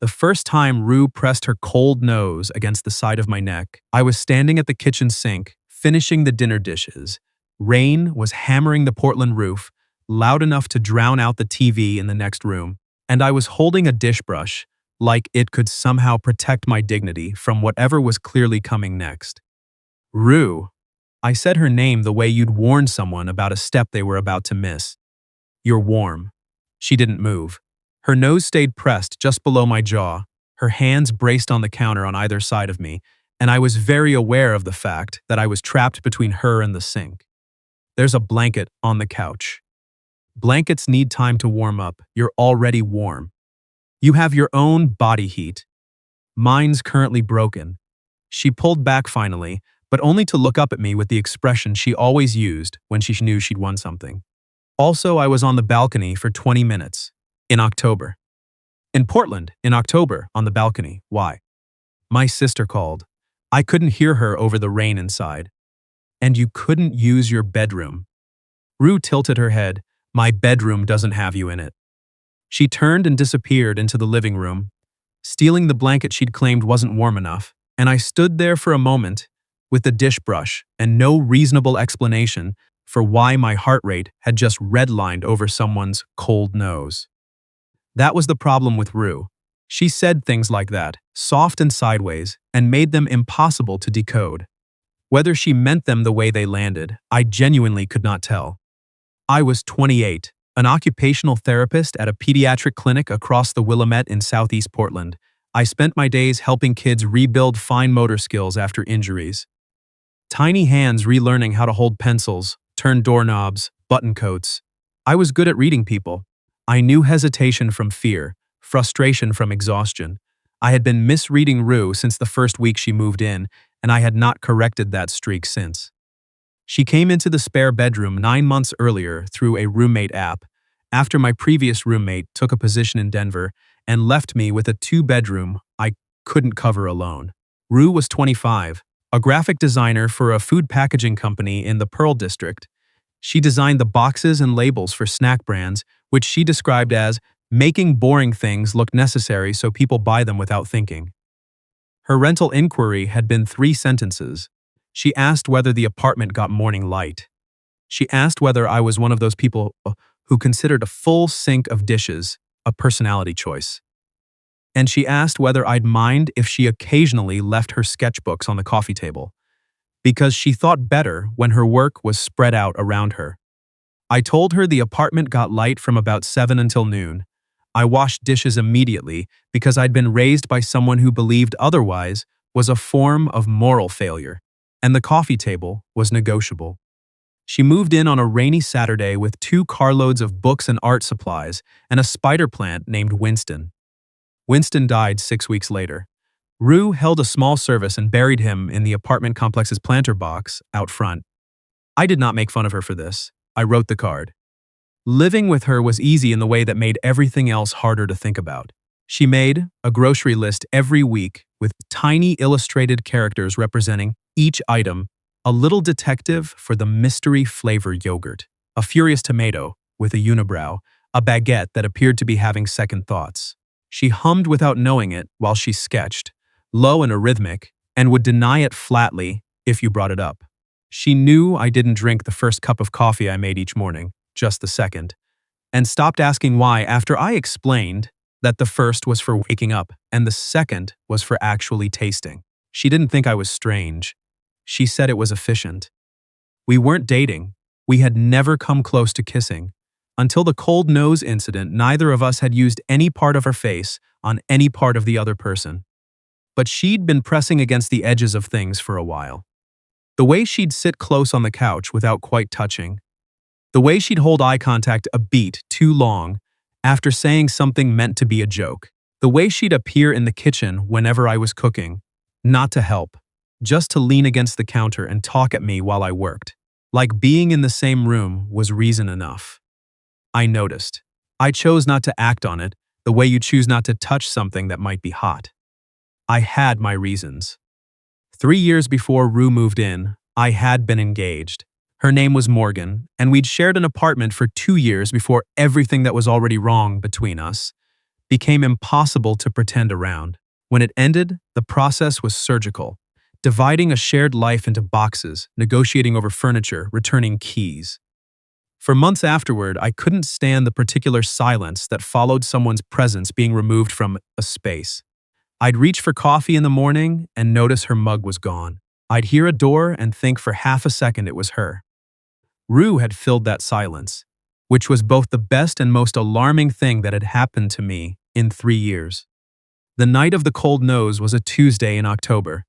The first time Rue pressed her cold nose against the side of my neck, I was standing at the kitchen sink, finishing the dinner dishes. Rain was hammering the Portland roof, loud enough to drown out the TV in the next room, and I was holding a dish brush, like it could somehow protect my dignity from whatever was clearly coming next. Rue. I said her name the way you'd warn someone about a step they were about to miss. You're warm. She didn't move. Her nose stayed pressed just below my jaw, her hands braced on the counter on either side of me, and I was very aware of the fact that I was trapped between her and the sink. There's a blanket on the couch. Blankets need time to warm up. You're already warm. You have your own body heat. Mine's currently broken. She pulled back finally, but only to look up at me with the expression she always used when she knew she'd won something. Also, I was on the balcony for 20 minutes. In October. In Portland, in October, on the balcony. Why? My sister called. I couldn't hear her over the rain inside. And you couldn't use your bedroom. Rue tilted her head. My bedroom doesn't have you in it. She turned and disappeared into the living room, stealing the blanket she'd claimed wasn't warm enough, and I stood there for a moment with the dish brush and no reasonable explanation for why my heart rate had just redlined over someone's cold nose. That was the problem with Rue. She said things like that, soft and sideways, and made them impossible to decode. Whether she meant them the way they landed, I genuinely could not tell. I was 28, an occupational therapist at a pediatric clinic across the Willamette in Southeast Portland. I spent my days helping kids rebuild fine motor skills after injuries. Tiny hands relearning how to hold pencils, turn doorknobs, button coats. I was good at reading people. I knew hesitation from fear, frustration from exhaustion. I had been misreading Rue since the first week she moved in, and I had not corrected that streak since. She came into the spare bedroom 9 months earlier through a roommate app, after my previous roommate took a position in Denver and left me with a 2-bedroom I couldn't cover alone. Rue was 25, a graphic designer for a food packaging company in the Pearl District. She designed the boxes and labels for snack brands, which she described as making boring things look necessary so people buy them without thinking. Her rental inquiry had been 3 sentences. She asked whether the apartment got morning light. She asked whether I was one of those people who considered a full sink of dishes a personality choice. And she asked whether I'd mind if she occasionally left her sketchbooks on the coffee table, because she thought better when her work was spread out around her. I told her the apartment got light from about 7 until noon. I washed dishes immediately because I'd been raised by someone who believed otherwise was a form of moral failure, and the coffee table was negotiable. She moved in on a rainy Saturday with 2 carloads of books and art supplies and a spider plant named Winston. Winston died 6 weeks later. Rue held a small service and buried him in the apartment complex's planter box out front. I did not make fun of her for this. I wrote the card. Living with her was easy in the way that made everything else harder to think about. She made a grocery list every week with tiny illustrated characters representing each item: a little detective for the mystery flavor yogurt, a furious tomato with a unibrow, a baguette that appeared to be having second thoughts. She hummed without knowing it while she sketched, low and arrhythmic, and would deny it flatly if you brought it up. She knew I didn't drink the first cup of coffee I made each morning, just the second, and stopped asking why after I explained that the first was for waking up and the second was for actually tasting. She didn't think I was strange. She said it was efficient. We weren't dating. We had never come close to kissing. Until the cold nose incident, neither of us had used any part of our face on any part of the other person. But she'd been pressing against the edges of things for a while. The way she'd sit close on the couch without quite touching. The way she'd hold eye contact a beat too long after saying something meant to be a joke. The way she'd appear in the kitchen whenever I was cooking, not to help, just to lean against the counter and talk at me while I worked. Like being in the same room was reason enough. I noticed. I chose not to act on it the way you choose not to touch something that might be hot. I had my reasons. 3 years before Rue moved in, I had been engaged. Her name was Morgan, and we'd shared an apartment for 2 years before everything that was already wrong between us became impossible to pretend around. When it ended, the process was surgical, dividing a shared life into boxes, negotiating over furniture, returning keys. For months afterward, I couldn't stand the particular silence that followed someone's presence being removed from a space. I'd reach for coffee in the morning and notice her mug was gone. I'd hear a door and think for half a second it was her. Rue had filled that silence, which was both the best and most alarming thing that had happened to me in 3 years. The night of the cold nose was a Tuesday in October.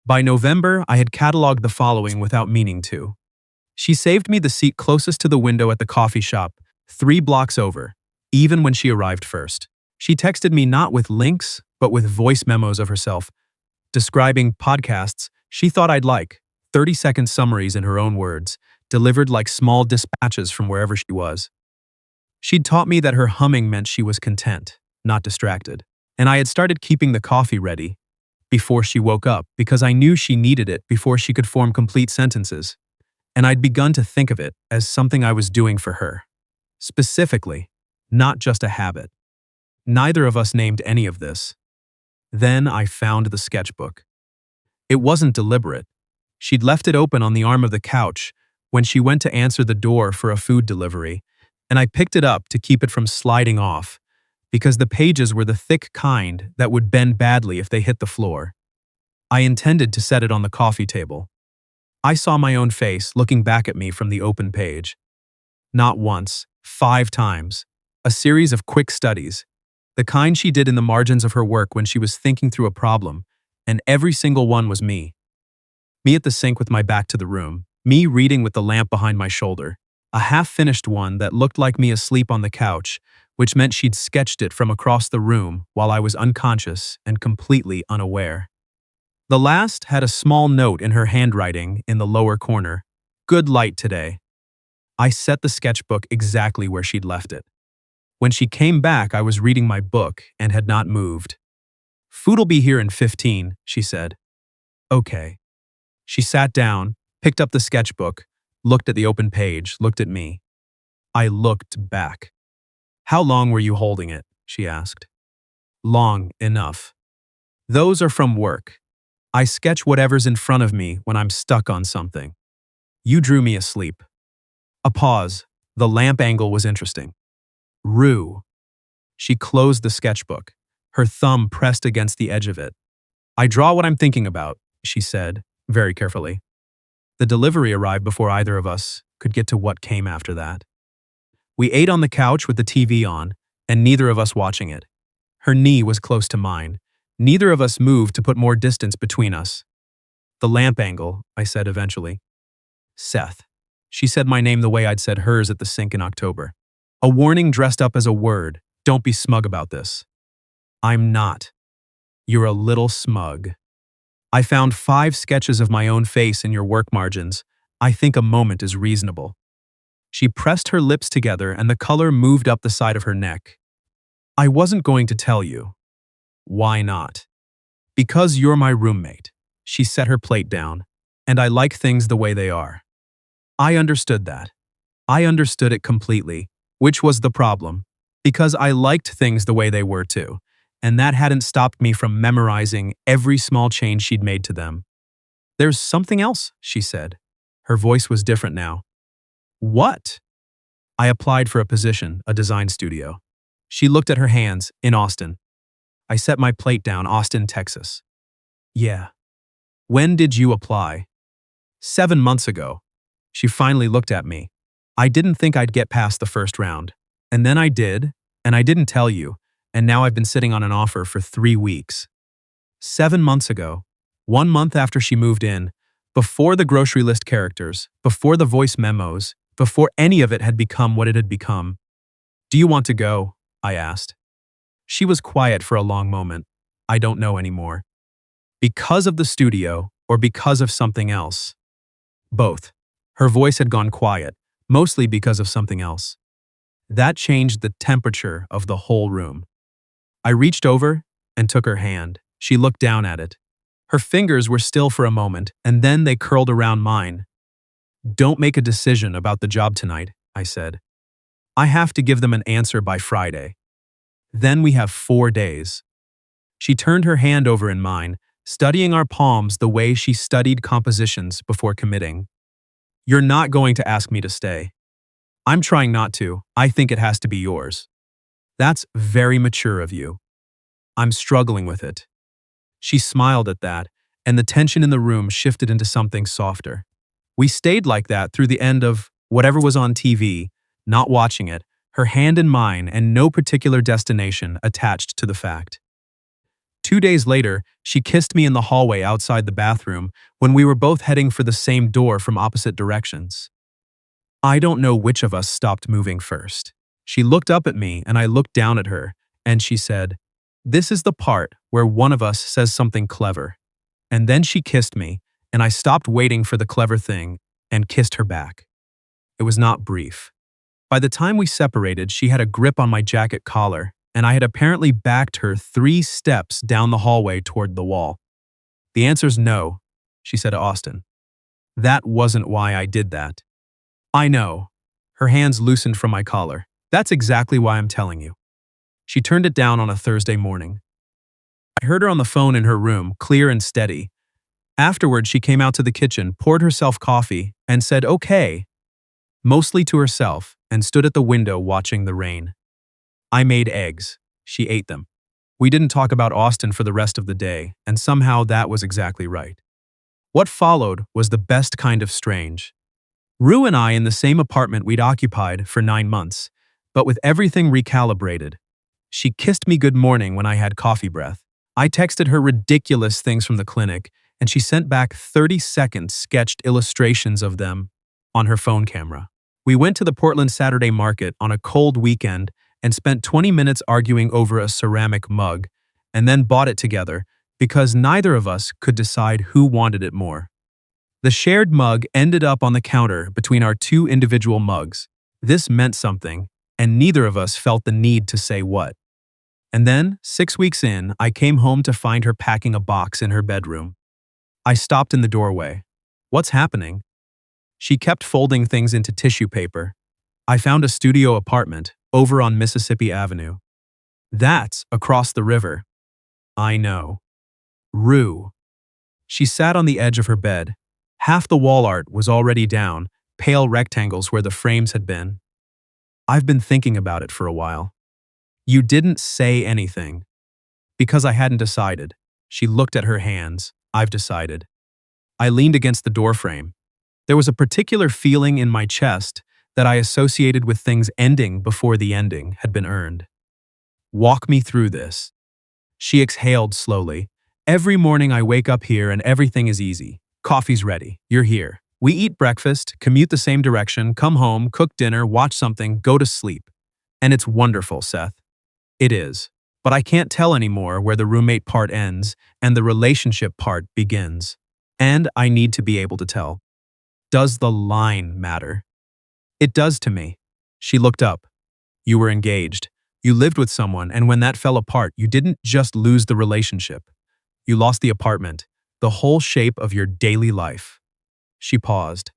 By November, I had cataloged the following without meaning to. She saved me the seat closest to the window at the coffee shop, 3 blocks over, even when she arrived first. She texted me not with links, but with voice memos of herself, describing podcasts she thought I'd like, 30-second summaries in her own words, delivered like small dispatches from wherever she was. She'd taught me that her humming meant she was content, not distracted, and I had started keeping the coffee ready before she woke up because I knew she needed it before she could form complete sentences. And I'd begun to think of it as something I was doing for her. Specifically, not just a habit. Neither of us named any of this. Then I found the sketchbook. It wasn't deliberate. She'd left it open on the arm of the couch when she went to answer the door for a food delivery, and I picked it up to keep it from sliding off, because the pages were the thick kind that would bend badly if they hit the floor. I intended to set it on the coffee table. I saw my own face looking back at me from the open page. Not once, 5 times. A series of quick studies. The kind she did in the margins of her work when she was thinking through a problem, and every single one was me. Me at the sink with my back to the room. Me reading with the lamp behind my shoulder. A half-finished one that looked like me asleep on the couch, which meant she'd sketched it from across the room while I was unconscious and completely unaware. The last had a small note in her handwriting in the lower corner. Good light today. I set the sketchbook exactly where she'd left it. When she came back, I was reading my book and had not moved. Food'll be here in 15, she said. Okay. She sat down, picked up the sketchbook, looked at the open page, looked at me. I looked back. How long were you holding it? She asked. Long enough. Those are from work. I sketch whatever's in front of me when I'm stuck on something. You drew me asleep. A pause. The lamp angle was interesting. Rue. She closed the sketchbook, her thumb pressed against the edge of it. I draw what I'm thinking about, she said, very carefully. The delivery arrived before either of us could get to what came after that. We ate on the couch with the TV on, and neither of us watching it. Her knee was close to mine. Neither of us moved to put more distance between us. The lamp angle, I said eventually. Seth. She said my name the way I'd said hers at the sink in October. A warning dressed up as a word. Don't be smug about this. I'm not. You're a little smug. I found 5 sketches of my own face in your work margins. I think a moment is reasonable. She pressed her lips together and the color moved up the side of her neck. I wasn't going to tell you. Why not? Because you're my roommate. She set her plate down, and I like things the way they are. I understood that. I understood it completely, which was the problem, because I liked things the way they were too, and that hadn't stopped me from memorizing every small change she'd made to them. There's something else, she said. Her voice was different now. What? I applied for a position, a design studio. She looked at her hands, in Austin. I set my plate down, Austin, Texas. Yeah. When did you apply? 7 months ago. She finally looked at me. I didn't think I'd get past the first round. And then I did, and I didn't tell you, and now I've been sitting on an offer for 3 weeks. 7 months ago, 1 month after she moved in, before the grocery list characters, before the voice memos, before any of it had become what it had become. Do you want to go? I asked. She was quiet for a long moment. I don't know anymore. Because of the studio or because of something else? Both. Her voice had gone quiet, mostly because of something else. That changed the temperature of the whole room. I reached over and took her hand. She looked down at it. Her fingers were still for a moment, and then they curled around mine. Don't make a decision about the job tonight, I said. I have to give them an answer by Friday. Then we have 4 days. She turned her hand over in mine, studying our palms the way she studied compositions before committing. You're not going to ask me to stay. I'm trying not to. I think it has to be yours. That's very mature of you. I'm struggling with it. She smiled at that, and the tension in the room shifted into something softer. We stayed like that through the end of whatever was on TV, not watching it, her hand in mine and no particular destination attached to the fact. 2 days later, she kissed me in the hallway outside the bathroom when we were both heading for the same door from opposite directions. I don't know which of us stopped moving first. She looked up at me and I looked down at her, and she said, "This is the part where one of us says something clever." And then she kissed me, and I stopped waiting for the clever thing and kissed her back. It was not brief. By the time we separated, she had a grip on my jacket collar, and I had apparently backed her 3 steps down the hallway toward the wall. "The answer's no," she said to Austin. "That wasn't why I did that." "I know." Her hands loosened from my collar. "That's exactly why I'm telling you." She turned it down on a Thursday morning. I heard her on the phone in her room, clear and steady. Afterward, she came out to the kitchen, poured herself coffee, and said, "Okay," mostly to herself, and stood at the window watching the rain. I made eggs. She ate them. We didn't talk about Austin for the rest of the day, and somehow that was exactly right. What followed was the best kind of strange. Rue and I in the same apartment we'd occupied for 9 months, but with everything recalibrated. She kissed me good morning when I had coffee breath. I texted her ridiculous things from the clinic, and she sent back 30-second sketched illustrations of them on her phone camera. We went to the Portland Saturday Market on a cold weekend and spent 20 minutes arguing over a ceramic mug, and then bought it together because neither of us could decide who wanted it more. The shared mug ended up on the counter between our 2 individual mugs. This meant something, and neither of us felt the need to say what. And then, 6 weeks in, I came home to find her packing a box in her bedroom. I stopped in the doorway. "What's happening?" She kept folding things into tissue paper. "I found a studio apartment over on Mississippi Avenue." "That's across the river." "I know." "Rue." She sat on the edge of her bed. Half the wall art was already down, pale rectangles where the frames had been. "I've been thinking about it for a while." "You didn't say anything." "Because I hadn't decided." She looked at her hands. "I've decided." I leaned against the doorframe. There was a particular feeling in my chest that I associated with things ending before the ending had been earned. "Walk me through this." She exhaled slowly. "Every morning I wake up here and everything is easy. Coffee's ready. You're here. We eat breakfast, commute the same direction, come home, cook dinner, watch something, go to sleep. And it's wonderful, Seth." "It is. But I can't tell anymore where the roommate part ends and the relationship part begins. And I need to be able to tell." "Does the line matter?" "It does to me." She looked up. "You were engaged. You lived with someone, and when that fell apart, you didn't just lose the relationship. You lost the apartment, the whole shape of your daily life." She paused.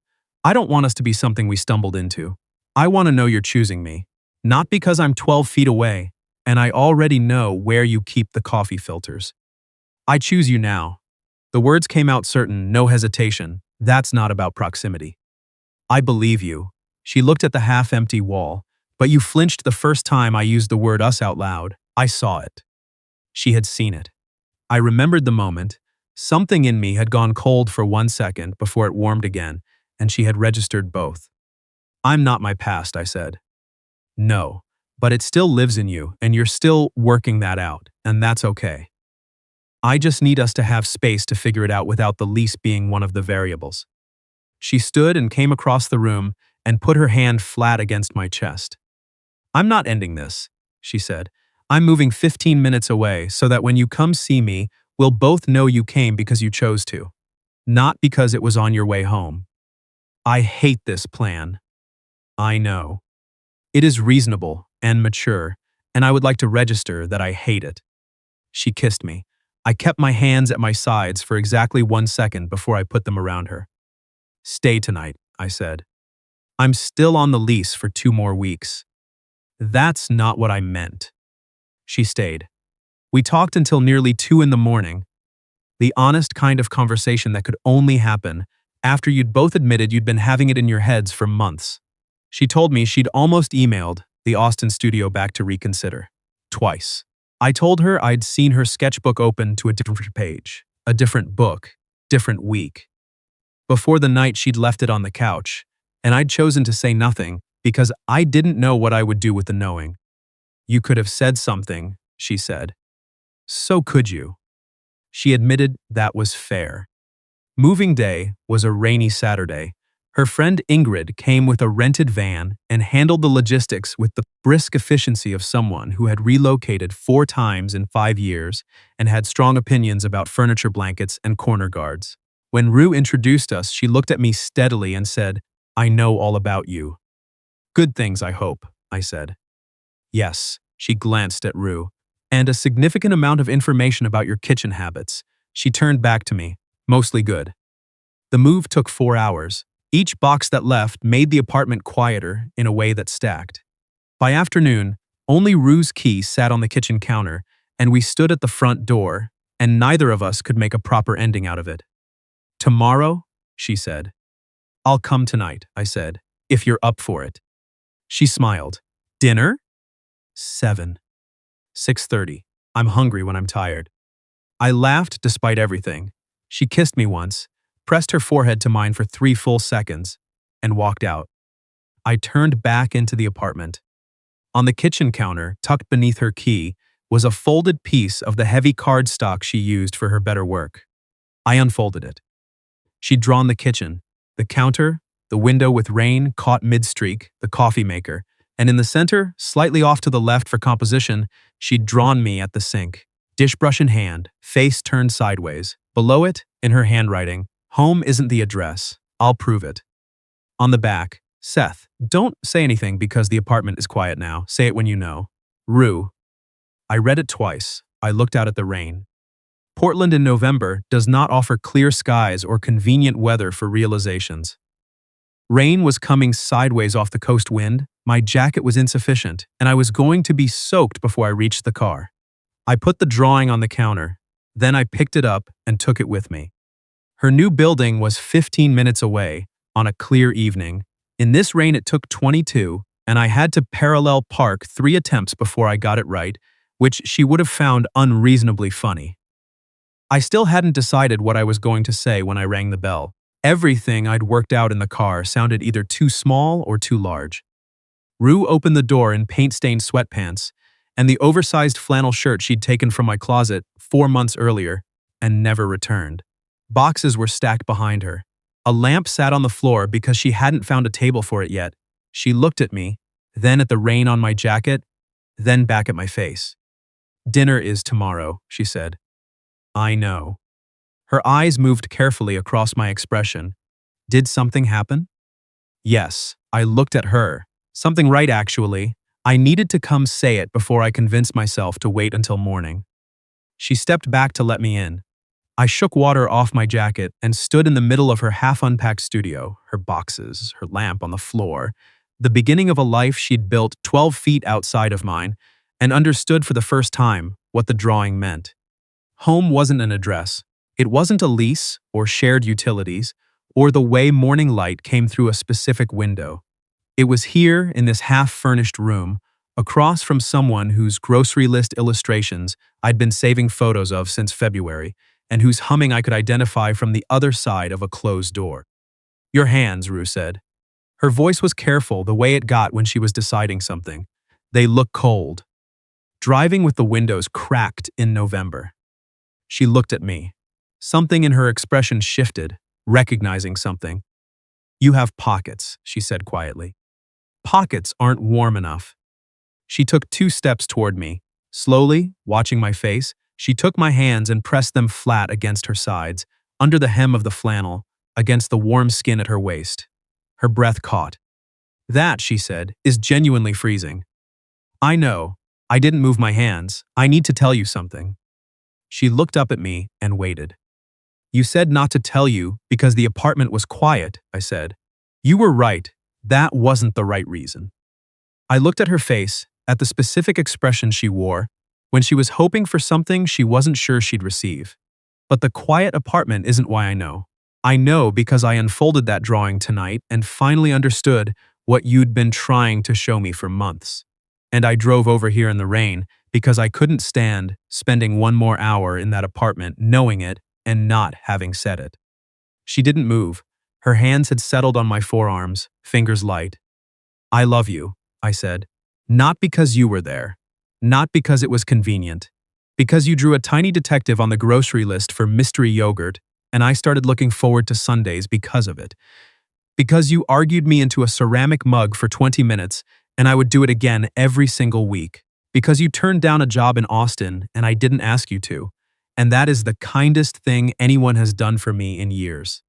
"I don't want us to be something we stumbled into. I want to know you're choosing me. Not because I'm 12 feet away, and I already know where you keep the coffee filters. I choose you now." The words came out certain, no hesitation. "That's not about proximity." "I believe you." She looked at the half-empty wall. "But you flinched the first time I used the word us out loud. I saw it." She had seen it. I remembered the moment. Something in me had gone cold for 1 second before it warmed again, and she had registered both. "I'm not my past," I said. "No, but it still lives in you, and you're still working that out, and that's okay. I just need us to have space to figure it out without the lease being one of the variables." She stood and came across the room and put her hand flat against my chest. "I'm not ending this," she said. "I'm moving 15 minutes away so that when you come see me, we'll both know you came because you chose to, not because it was on your way home." I hate this plan. I know. It is reasonable and mature, and I would like to register that I hate it. She kissed me. I kept my hands at my sides for exactly 1 second before I put them around her. "Stay tonight," I said. "I'm still on the lease for 2 more weeks." "That's not what I meant." She stayed. We talked until nearly 2 in the morning, the honest kind of conversation that could only happen after you'd both admitted you'd been having it in your heads for months. She told me she'd almost emailed the Austin studio back to reconsider. Twice. I told her I'd seen her sketchbook open to a different page, a different book, different week. Before the night she'd left it on the couch, and I'd chosen to say nothing because I didn't know what I would do with the knowing. You could have said something, she said. So could you. She admitted that was fair. Moving day was a rainy Saturday. Her friend Ingrid came with a rented van and handled the logistics with the brisk efficiency of someone who had relocated 4 times in 5 years and had strong opinions about furniture blankets and corner guards. When Rue introduced us, she looked at me steadily and said, "I know all about you." "Good things, I hope," I said. "Yes," she glanced at Rue. "And a significant amount of information about your kitchen habits." She turned back to me. "Mostly good." The move took 4 hours. Each box that left made the apartment quieter in a way that stacked. By afternoon, only Rue's key sat on the kitchen counter, and we stood at the front door, and neither of us could make a proper ending out of it. "Tomorrow?" she said. "I'll come tonight," I said, "if you're up for it." She smiled. "Dinner?" 7. 6:30. I'm hungry when I'm tired. I laughed despite everything. She kissed me once, pressed her forehead to mine for 3 full seconds, and walked out. I turned back into the apartment. On the kitchen counter, tucked beneath her key, was a folded piece of the heavy cardstock she used for her better work. I unfolded it. She'd drawn the kitchen, the counter, the window with rain caught mid-streak, the coffee maker, and in the center, slightly off to the left for composition, she'd drawn me at the sink, dishbrush in hand, face turned sideways. Below it, in her handwriting, "Home isn't the address. I'll prove it." On the back, "Seth, don't say anything because the apartment is quiet now. Say it when you know. Rue." I read it twice. I looked out at the rain. Portland in November does not offer clear skies or convenient weather for realizations. Rain was coming sideways off the coast wind, my jacket was insufficient, and I was going to be soaked before I reached the car. I put the drawing on the counter, then I picked it up and took it with me. Her new building was 15 minutes away, on a clear evening. In this rain it took 22, and I had to parallel park 3 attempts before I got it right, which she would have found unreasonably funny. I still hadn't decided what I was going to say when I rang the bell. Everything I'd worked out in the car sounded either too small or too large. Rue opened the door in paint-stained sweatpants and the oversized flannel shirt she'd taken from my closet 4 months earlier and never returned. Boxes were stacked behind her. A lamp sat on the floor because she hadn't found a table for it yet. She looked at me, then at the rain on my jacket, then back at my face. "Dinner is tomorrow," she said. "I know." Her eyes moved carefully across my expression. Did something happen? Yes, I looked at her. Something right, actually. I needed to come say it before I convinced myself to wait until morning. She stepped back to let me in. I shook water off my jacket and stood in the middle of her half-unpacked studio, her boxes, her lamp on the floor, the beginning of a life she'd built 12 feet outside of mine, and understood for the first time what the drawing meant. Home wasn't an address. It wasn't a lease or shared utilities or the way morning light came through a specific window. It was here in this half-furnished room, across from someone whose grocery list illustrations I'd been saving photos of since February, and whose humming I could identify from the other side of a closed door. "Your hands," Rue said. Her voice was careful, the way it got when she was deciding something. "They look cold." Driving with the windows cracked in November. She looked at me. Something in her expression shifted, recognizing something. "You have pockets," she said quietly. "Pockets aren't warm enough." She took 2 steps toward me. Slowly, watching my face, she took my hands and pressed them flat against her sides, under the hem of the flannel, against the warm skin at her waist. Her breath caught. "That," she said, "is genuinely freezing." "I know. I didn't move my hands. I need to tell you something." She looked up at me and waited. "You said not to tell you because the apartment was quiet," I said. "You were right. That wasn't the right reason." I looked at her face, at the specific expression she wore, when she was hoping for something she wasn't sure she'd receive. But the quiet apartment isn't why I know. I know because I unfolded that drawing tonight and finally understood what you'd been trying to show me for months. And I drove over here in the rain because I couldn't stand spending one more hour in that apartment knowing it and not having said it. She didn't move. Her hands had settled on my forearms, fingers light. I love you, I said. Not because you were there. Not because it was convenient. Because you drew a tiny detective on the grocery list for mystery yogurt, and I started looking forward to Sundays because of it. Because you argued me into a ceramic mug for 20 minutes, and I would do it again every single week. Because you turned down a job in Austin, and I didn't ask you to. And that is the kindest thing anyone has done for me in years.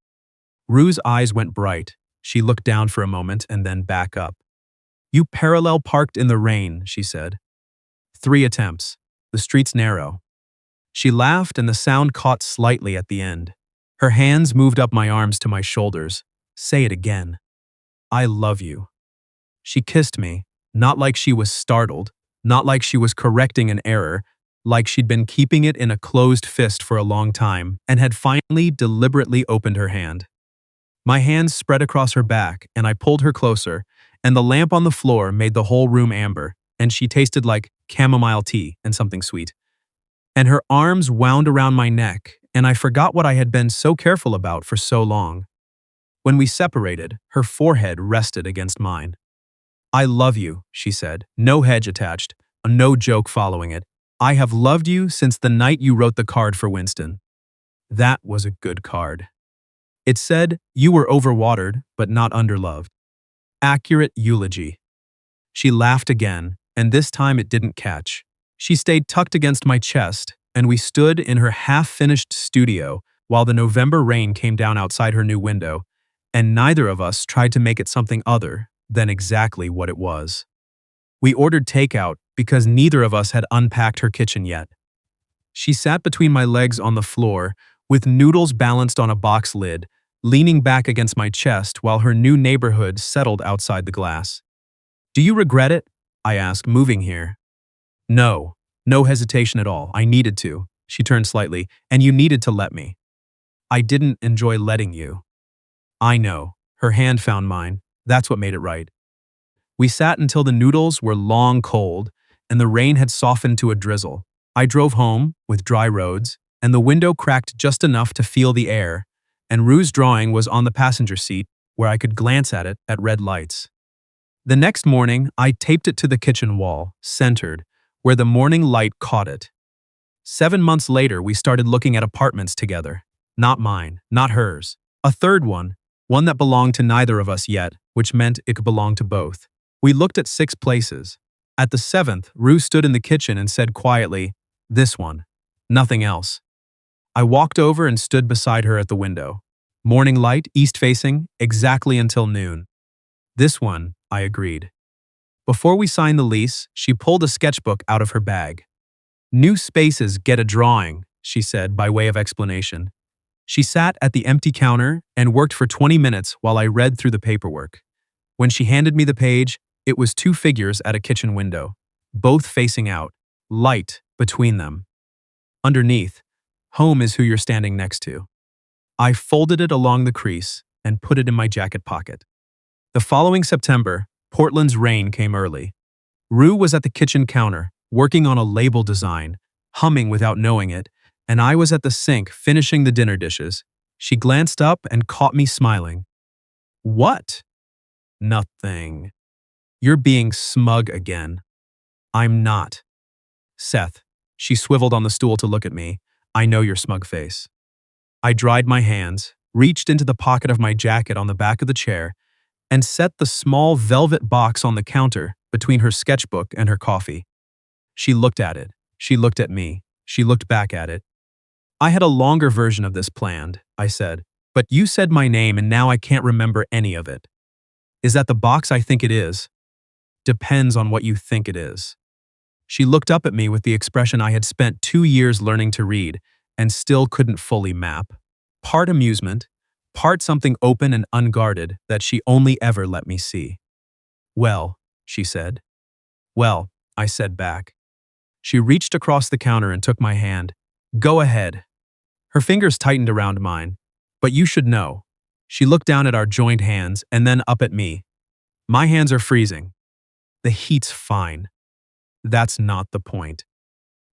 Rue's eyes went bright. She looked down for a moment and then back up. You parallel parked in the rain, she said. 3 attempts. The street's narrow. She laughed and the sound caught slightly at the end. Her hands moved up my arms to my shoulders. Say it again. I love you. She kissed me, not like she was startled, not like she was correcting an error, like she'd been keeping it in a closed fist for a long time and had finally deliberately opened her hand. My hands spread across her back and I pulled her closer, and the lamp on the floor made the whole room amber, and she tasted like chamomile tea and something sweet. And her arms wound around my neck, and I forgot what I had been so careful about for so long. When we separated, her forehead rested against mine. I love you, she said, no hedge attached, no joke following it. I have loved you since the night you wrote the card for Winston. That was a good card. It said, you were overwatered, but not underloved. Accurate eulogy. She laughed again, and this time it didn't catch. She stayed tucked against my chest, and we stood in her half-finished studio while the November rain came down outside her new window, and neither of us tried to make it something other than exactly what it was. We ordered takeout because neither of us had unpacked her kitchen yet. She sat between my legs on the floor, with noodles balanced on a box lid, leaning back against my chest while her new neighborhood settled outside the glass. Do you regret it? I asked, moving here. No, no hesitation at all. I needed to. She turned slightly, and you needed to let me. I didn't enjoy letting you. I know. Her hand found mine. That's what made it right. We sat until the noodles were long cold, and the rain had softened to a drizzle. I drove home, with dry roads, and the window cracked just enough to feel the air, and Rue's drawing was on the passenger seat, where I could glance at it at red lights. The next morning, I taped it to the kitchen wall, centered, where the morning light caught it. 7 months later, we started looking at apartments together. Not mine, not hers. A third one that belonged to neither of us yet, which meant it could belong to both. We looked at 6 places. At the 7th, Rue stood in the kitchen and said quietly, "This one. Nothing else." I walked over and stood beside her at the window. Morning light, east-facing, exactly until noon. "This one," I agreed. Before we signed the lease, she pulled a sketchbook out of her bag. "New spaces get a drawing," she said by way of explanation. She sat at the empty counter and worked for 20 minutes while I read through the paperwork. When she handed me the page, it was 2 figures at a kitchen window, both facing out, light between them. Underneath, "Home is who you're standing next to." I folded it along the crease and put it in my jacket pocket. The following September, Portland's rain came early. Rue was at the kitchen counter, working on a label design, humming without knowing it, and I was at the sink finishing the dinner dishes. She glanced up and caught me smiling. "What?" "Nothing. You're being smug again." "I'm not." "Seth." She swiveled on the stool to look at me. "I know your smug face." I dried my hands, reached into the pocket of my jacket on the back of the chair, and set the small velvet box on the counter between her sketchbook and her coffee. She looked at it. She looked at me. She looked back at it. "I had a longer version of this planned," I said, "but you said my name and now I can't remember any of it." "Is that the box I think it is?" "Depends on what you think it is." She looked up at me with the expression I had spent 2 years learning to read and still couldn't fully map. Part amusement, part something open and unguarded that she only ever let me see. "Well," she said. "Well," I said back. She reached across the counter and took my hand. Go ahead. Her fingers tightened around mine. But you should know. She looked down at our joined hands and then up at me. My hands are freezing. The heat's fine. That's not the point.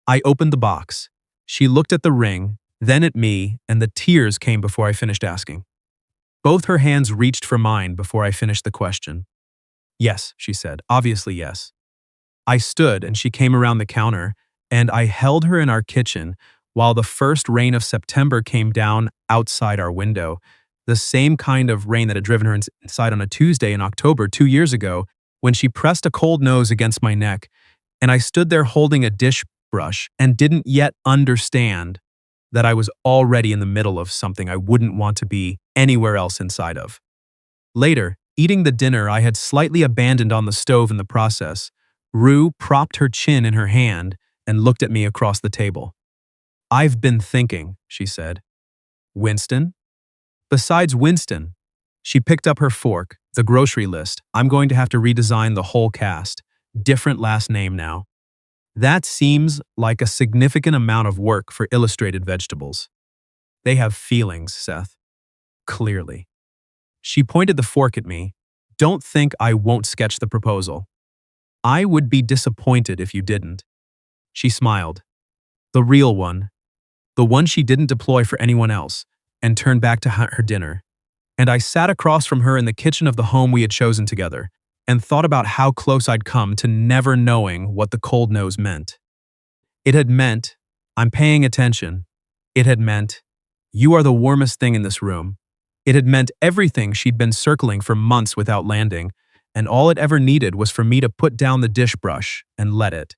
I opened the box. She looked at the ring, then at me, and the tears came before I finished asking. Both her hands reached for mine before I finished the question. Yes, she said, obviously yes. I stood and she came around the counter, and I held her in our kitchen while the first rain of September came down outside our window, the same kind of rain that had driven her inside on a Tuesday in October 2 years ago when she pressed a cold nose against my neck, and I stood there holding a dish brush and didn't yet understand that I was already in the middle of something I wouldn't want to be anywhere else inside of. Later, eating the dinner I had slightly abandoned on the stove in the process, Rue propped her chin in her hand and looked at me across the table. I've been thinking, she said. Winston? Besides Winston, she picked up her fork, the grocery list. I'm going to have to redesign the whole cast. Different last name now. That seems like a significant amount of work for illustrated vegetables. They have feelings, Seth. Clearly. She pointed the fork at me. Don't think I won't sketch the proposal. I would be disappointed if you didn't. She smiled. The real one. The one she didn't deploy for anyone else, and turned back to her dinner. And I sat across from her in the kitchen of the home we had chosen together, and thought about how close I'd come to never knowing what the cold nose meant. It had meant, I'm paying attention. It had meant, you are the warmest thing in this room. It had meant everything she'd been circling for months without landing, and all it ever needed was for me to put down the dish brush and let it.